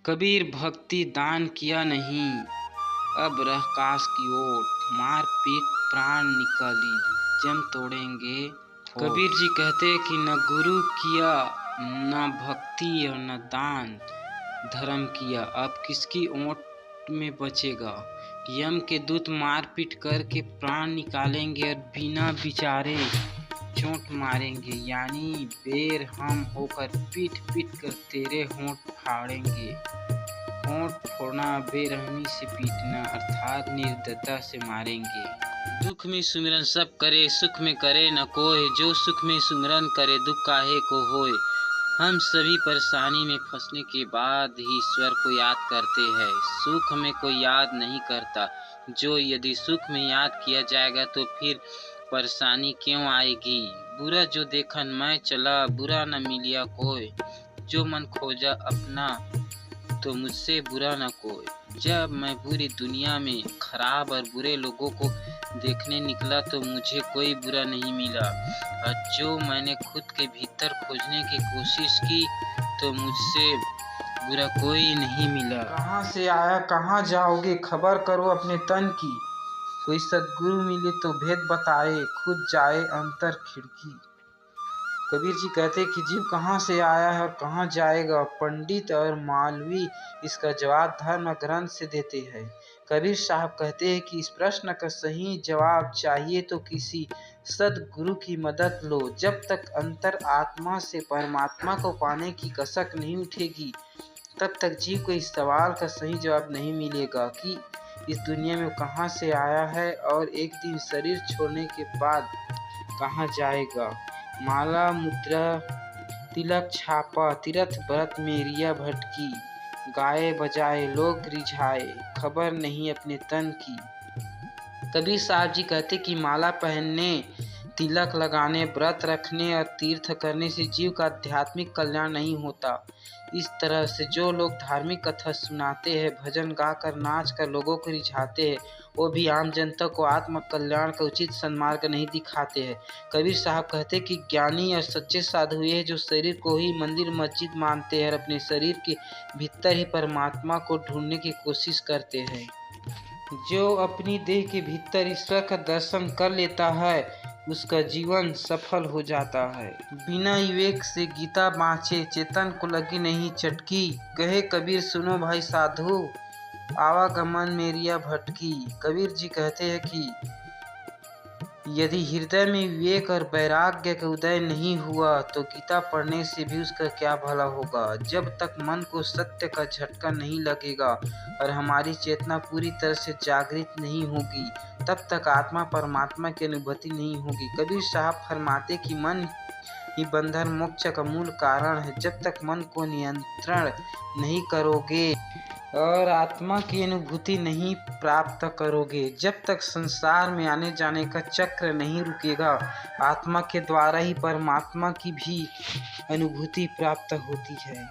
कबीर भक्ति दान किया नहीं, अब रह काश की ओट, मार पीट प्राण निकाली, जम तोड़ेंगे। कबीर जी कहते कि न गुरु किया, न भक्ति और न दान धर्म किया, अब किसकी ओट में बचेगा। यम के दूत मारपीट करके प्राण निकालेंगे और बिना विचारे चोट मारेंगे, यानी बेर हम होकर पीट पीट कर तेरे होंठ फाड़ेंगे। होंठ फोड़ना बेरहमी से पीटना, अर्थात निर्दयता से मारेंगे। दुख में सुमिरन सब करे, सुख में करे न कोई, जो सुख में सुमिरन करे दुख काहे को होए। हम सभी परेशानी में फंसने के बाद ही ईश्वर को याद करते हैं, सुख में कोई याद नहीं करता। जो यदि सुख में याद किया जाएगा तो फिर परेशानी क्यों आएगी। बुरा जो देखन मैं चला, बुरा न मिलिया कोई, जो मन खोजा अपना तो मुझसे बुरा न कोई। जब मैं पूरी दुनिया में खराब और बुरे लोगों को देखने निकला तो मुझे कोई बुरा नहीं मिला, और जो मैंने खुद के भीतर खोजने की कोशिश की तो मुझसे बुरा कोई नहीं मिला। कहाँ से आया कहाँ जाओगे, खबर करो अपने तन की। कोई सद्गुरु मिले तो भेद बताए, खुद जाए अंतर खिड़की। कबीर जी कहते कि जीव कहाँ से आया है और कहाँ जाएगा। पंडित और मौलवी इसका जवाब धर्म ग्रंथ से देते हैं। कबीर साहब कहते हैं कि इस प्रश्न का सही जवाब चाहिए तो किसी सद्गुरु की मदद लो। जब तक अंतर आत्मा से परमात्मा को पाने की कसक नहीं उठेगी, तब तक जीव को इस सवाल का सही जवाब नहीं मिलेगा कि इस दुनिया में कहाँ से आया है और एक दिन शरीर छोड़ने के बाद कहाँ जाएगा। माला मुद्रा तिलक छापा, तीर्थ व्रत में रिया भटकी, गाए बजाए लोग रिझाए, खबर नहीं अपने तन की। कबीर साहब जी कहते कि माला पहनने, तिलक लगाने, व्रत रखने और तीर्थ करने से जीव का आध्यात्मिक कल्याण नहीं होता। इस तरह से जो लोग धार्मिक कथा सुनाते हैं, भजन गाकर नाच कर लोगों को रिझाते हैं, वो भी आम जनता को आत्म कल्याण का उचित सन्मार्ग नहीं दिखाते हैं। कबीर साहब कहते कि ज्ञानी और सच्चे साधु ये जो शरीर को ही मंदिर मस्जिद मानते हैं और अपने शरीर के भीतर ही परमात्मा को ढूंढने की कोशिश करते हैं। जो अपनी देह के भीतर ईश्वर का दर्शन कर लेता है, उसका जीवन सफल हो जाता है। बिना विवेक से गीता बाँचे, चेतन को लगी नहीं चटकी। कहे कबीर सुनो भाई साधु, आवागमन में रिया भटकी। कबीर जी कहते हैं कि यदि हृदय में विवेक और वैराग्य का उदय नहीं हुआ तो गीता पढ़ने से भी उसका क्या भला होगा। जब तक मन को सत्य का झटका नहीं लगेगा और हमारी चेतना पूरी तरह से जागृत नहीं होगी, तब तक आत्मा परमात्मा की अनुभूति नहीं होगी। कबीर साहब फरमाते कि मन ही बंधन मोक्ष का मूल कारण है। जब तक मन को नियंत्रण नहीं करोगे और आत्मा की अनुभूति नहीं प्राप्त करोगे, जब तक संसार में आने जाने का चक्र नहीं रुकेगा, आत्मा के द्वारा ही परमात्मा की भी अनुभूति प्राप्त होती है।